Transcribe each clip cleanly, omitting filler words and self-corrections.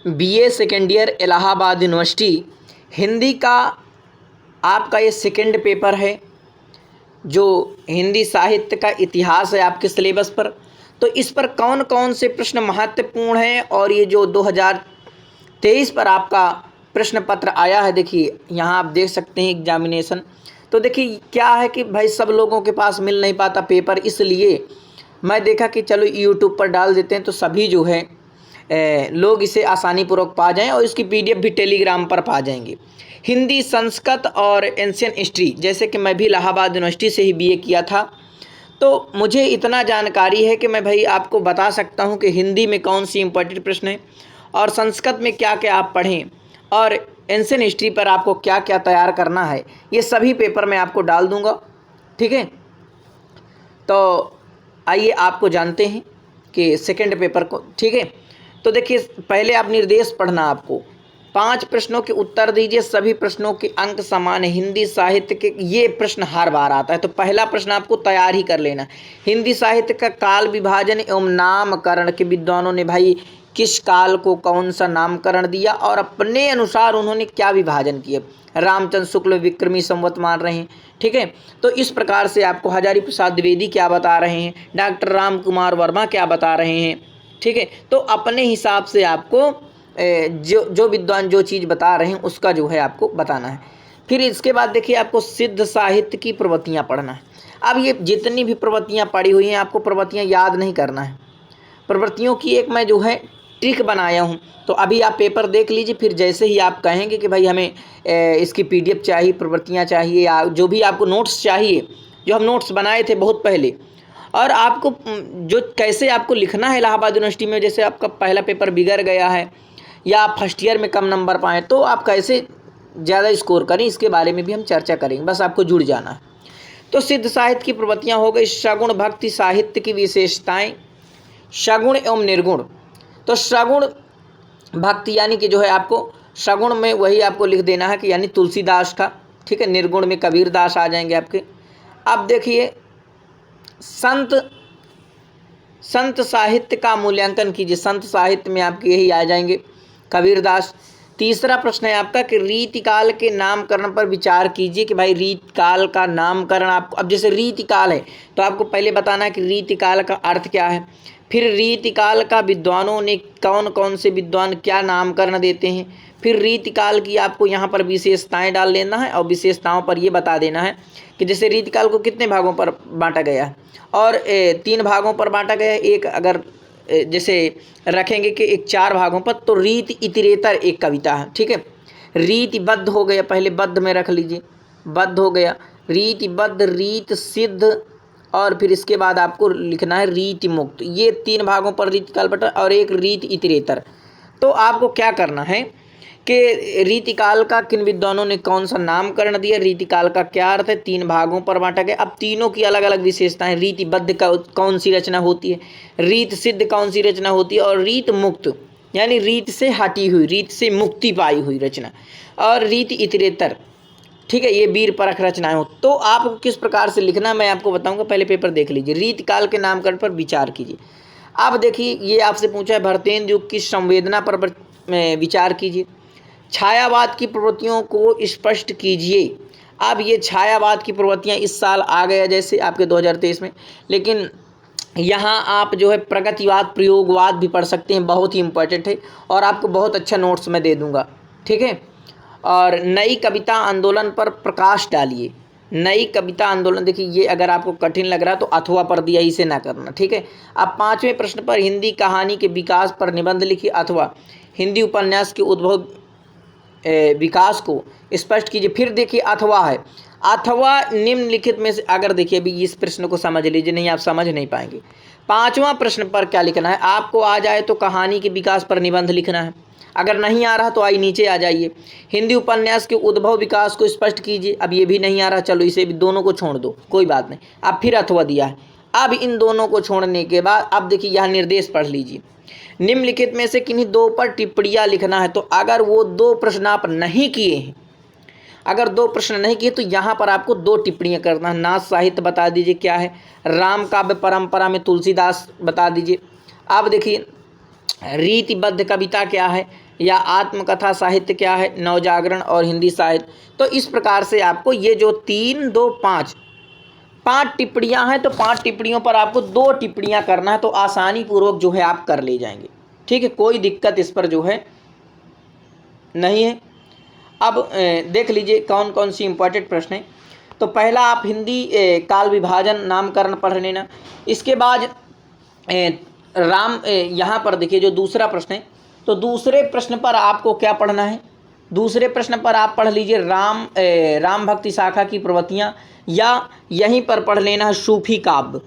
BA second year Allahabad university Hindi का आपका ये सेकेंड पेपर है, जो हिंदी साहित्य का इतिहास है आपके सिलेबस पर। तो इस पर कौन कौन से प्रश्न महत्वपूर्ण हैं और ये जो 2023 पर आपका प्रश्न पत्र आया है, देखिए यहाँ आप देख सकते हैं एग्जामिनेशन। तो देखिए क्या है कि भाई सब लोगों के पास मिल नहीं पाता पेपर, इसलिए मैं देखा कि चलो यूट्यूब पर डाल देते हैं तो सभी जो है लोग इसे आसानी पूर्वक पा जाएं और इसकी पीडीएफ भी टेलीग्राम पर पा जाएंगे। हिंदी, संस्कृत और एंशियंट हिस्ट्री, जैसे कि मैं भी इलाहाबाद यूनिवर्सिटी से ही बीए किया था, तो मुझे इतना जानकारी है कि मैं भाई आपको बता सकता हूं कि हिंदी में कौन सी इंपॉर्टेंट प्रश्न है और संस्कृत में क्या क्या आप पढ़ें और एंशियंट हिस्ट्री पर आपको क्या क्या तैयार करना है। ये सभी पेपर मैं आपको डाल दूंगा, ठीक है। तो आइए आपको जानते हैं कि सेकंड पेपर को, ठीक है। तो देखिए पहले आप निर्देश पढ़ना, आपको 5 प्रश्नों के उत्तर दीजिए, सभी प्रश्नों के अंक समान है। हिंदी साहित्य के ये प्रश्न हर बार आता है, तो पहला प्रश्न आपको तैयार ही कर लेना। हिंदी साहित्य का काल विभाजन एवं नामकरण के विद्वानों ने भाई किस काल को कौन सा नामकरण दिया और अपने अनुसार उन्होंने क्या विभाजन किया। रामचंद्र शुक्ल विक्रमी संवत मान रहे हैं, ठीक है। तो इस प्रकार से आपको हजारी प्रसाद द्विवेदी क्या बता रहे हैं, डॉक्टर राम कुमार वर्मा क्या बता रहे हैं, ठीक है। तो अपने हिसाब से आपको जो विद्वान जो चीज़ बता रहे हैं उसका जो है आपको बताना है। फिर इसके बाद देखिए आपको सिद्ध साहित्य की प्रवृत्तियाँ पढ़ना है। अब ये जितनी भी प्रवृत्तियाँ पढ़ी हुई हैं आपको प्रवृत्तियाँ याद नहीं करना है। प्रवृत्तियों की एक मैं जो है ट्रिक बनाया हूँ, तो अभी आप पेपर देख लीजिए, फिर जैसे ही आप कहेंगे कि भाई हमें इसकी पीडीएफ चाहिए, प्रवृत्तियाँ चाहिए या जो भी आपको नोट्स चाहिए, जो हम नोट्स बनाए थे बहुत पहले, और आपको जो कैसे आपको लिखना है इलाहाबाद यूनिवर्सिटी में, जैसे आपका पहला पेपर बिगड़ गया है या आप फर्स्ट ईयर में कम नंबर पाएँ तो आप कैसे ज़्यादा स्कोर करें, इसके बारे में भी हम चर्चा करेंगे, बस आपको जुड़ जाना है। तो सिद्ध साहित्य की प्रवृत्तियाँ हो गई। सगुण भक्ति साहित्य की विशेषताएँ, सगुण एवं निर्गुण। तो सगुण भक्ति यानी कि जो है आपको सगुण में वही आपको लिख देना है कि यानी तुलसीदास का, ठीक है। निर्गुण में कबीरदास आ जाएंगे आपके। अब देखिए संत साहित्य का मूल्यांकन कीजिए, संत साहित्य में आपके यही आ जाएंगे कबीरदास। तीसरा प्रश्न है आपका कि रीतिकाल के नामकरण पर विचार कीजिए कि भाई रीतिकाल का नामकरण आपको, अब जैसे रीतिकाल है तो आपको पहले बताना है कि रीतिकाल का अर्थ क्या है। फिर रीतिकाल का विद्वानों ने कौन कौन से विद्वान क्या नामकरण देते हैं। फिर रीतिकाल की आपको यहाँ पर विशेषताएं डाल लेना है और विशेषताओं पर ये बता देना है कि जैसे रीतिकाल को कितने भागों पर बांटा गया है, और 3 भागों पर बांटा गया है। एक अगर जैसे रखेंगे कि एक 4 भागों पर, तो रीति इतरेतर एक कविता है, ठीक है। रीतिबद्ध हो गया, पहले बद्ध में रख लीजिए, बद्ध हो गया, रीतिबद्ध, रीत सिद्ध, और फिर इसके बाद आपको लिखना है रीति मुक्त। ये 3 भागों पर रीतिकाल बटा और एक रीति इतरेतर। तो आपको क्या करना है कि रीतिकाल का किन विद्वानों ने कौन सा नामकरण दिया, रीतिकाल का क्या अर्थ है, 3 भागों पर बांटा गया। अब तीनों की अलग अलग विशेषताएं, रीतिबद्ध का कौन सी रचना होती है, रीत सिद्ध कौन सी रचना होती है, और रीत मुक्त यानी रीत से हटी हुई, रीत से मुक्ति पाई हुई रचना, और रीति इतरेतर, ठीक है। ये वीर परख रचनाएं हो। तो आपको किस प्रकार से लिखना मैं आपको बताऊंगा, पहले पेपर देख लीजिए। रीतिकाल के नामकरण पर विचार कीजिए। अब देखिए ये आपसे पूछा है भारतेंदु युग की संवेदना पर विचार कीजिए। छायावाद की प्रवृत्तियों को स्पष्ट कीजिए। अब ये छायावाद की प्रवृत्तियाँ इस साल आ गया जैसे आपके 2023 में, लेकिन यहाँ आप जो है प्रगतिवाद, प्रयोगवाद भी पढ़ सकते हैं, बहुत ही इंपॉर्टेंट है और आपको बहुत अच्छा नोट्स मैं दे दूँगा, ठीक है। और नई कविता आंदोलन पर प्रकाश डालिए। नई कविता आंदोलन, देखिए ये अगर आपको कठिन लग रहा है तो अथवा पर दिया, इसे ना करना, ठीक है। अब 5वें प्रश्न पर हिंदी कहानी के विकास पर निबंध लिखिए, अथवा हिंदी उपन्यास के उद्भव विकास को स्पष्ट कीजिए। फिर देखिए अथवा है, अथवा निम्नलिखित में से, अगर देखिए अभी इस प्रश्न को समझ लीजिए, नहीं आप समझ नहीं पाएंगे। 5वां प्रश्न पर क्या लिखना है, आपको आ जाए तो कहानी के विकास पर निबंध लिखना है, अगर नहीं आ रहा तो आई नीचे आ जाइए। हिंदी उपन्यास के उद्भव विकास को स्पष्ट कीजिए, अब ये भी नहीं आ रहा, चलो इसे भी दोनों को छोड़ दो, कोई बात नहीं। अब फिर अथवा दिया है। अब इन दोनों को छोड़ने के बाद अब देखिए यहाँ निर्देश पढ़ लीजिए। निम्नलिखित में से किन्हीं 2 पर टिप्पणियाँ लिखना है। तो अगर वो 2 प्रश्न आप नहीं किए हैं, अगर 2 प्रश्न नहीं किए तो यहाँ पर आपको 2 टिप्पणियाँ करना है। नाथ साहित्य बता दीजिए क्या है, राम काव्य परंपरा में तुलसीदास बता दीजिए। अब देखिए रीतिबद्ध कविता क्या है, या आत्मकथा साहित्य क्या है, नवजागरण और हिंदी साहित्य। तो इस प्रकार से आपको ये जो 3, 2, 5 टिप्पणियां हैं, तो 5 टिप्पणियों पर आपको 2 टिप्पणियां करना है, तो आसानी पूर्वक जो है आप कर ले जाएंगे। ठीक है, कोई दिक्कत इस पर जो है नहीं है। अब देख लीजिए कौन कौन सी इंपॉर्टेंट प्रश्न है। तो पहला आप हिंदी काल विभाजन नामकरण पढ़ लेना। इसके बाद राम यहाँ पर देखिए जो दूसरा प्रश्न है, तो दूसरे प्रश्न पर आपको क्या पढ़ना है, दूसरे प्रश्न पर आप पढ़ लीजिए राम भक्ति शाखा की प्रवृत्तियाँ, या यहीं पर पढ़ लेना है सूफी काव्य।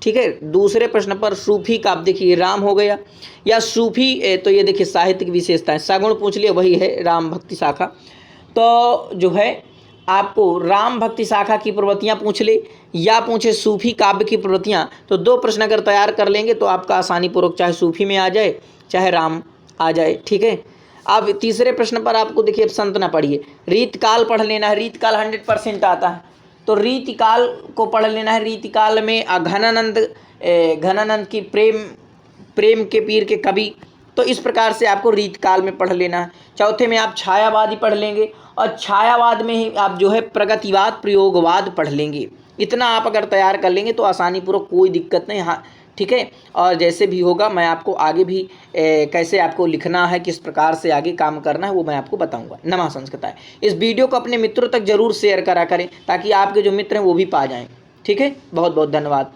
ठीक है, दूसरे प्रश्न पर सूफी काव्य देखिए राम हो गया, या सूफी तो ये देखिए साहित्य की विशेषताएं, सगुण पूछ लिए वही है राम भक्ति शाखा। तो जो है आपको राम भक्ति शाखा की प्रवृत्तियाँ पूछ ले, या पूछे सूफी काव्य की प्रवृत्तियाँ, तो 2 प्रश्न अगर तैयार कर लेंगे तो आपका आसानी पूर्वक चाहे सूफी में आ जाए चाहे राम आ जाए। ठीक है, अब तीसरे प्रश्न पर आपको देखिए अब संत ना पढ़िए, रीतकाल पढ़ लेना है। रीतकाल 100% आता है, तो रीतिकाल को पढ़ लेना है। रीतिकाल में घनानंद की प्रेम के पीर के कवि, तो इस प्रकार से आपको रीतकाल में पढ़ लेना है। चौथे में आप छायावादी पढ़ लेंगे, और छायावाद में ही आप जो है प्रगतिवाद प्रयोगवाद पढ़ लेंगे। इतना आप अगर तैयार कर लेंगे तो आसानी पूर्वक, कोई दिक्कत नहीं। हाँ ठीक है, और जैसे भी होगा मैं आपको आगे भी कैसे आपको लिखना है, किस प्रकार से आगे काम करना है, वो मैं आपको बताऊंगा। नमः संस्कृताय। इस वीडियो को अपने मित्रों तक जरूर शेयर करा करें, ताकि आपके जो मित्र हैं वो भी पा जाएं। ठीक है, बहुत बहुत धन्यवाद।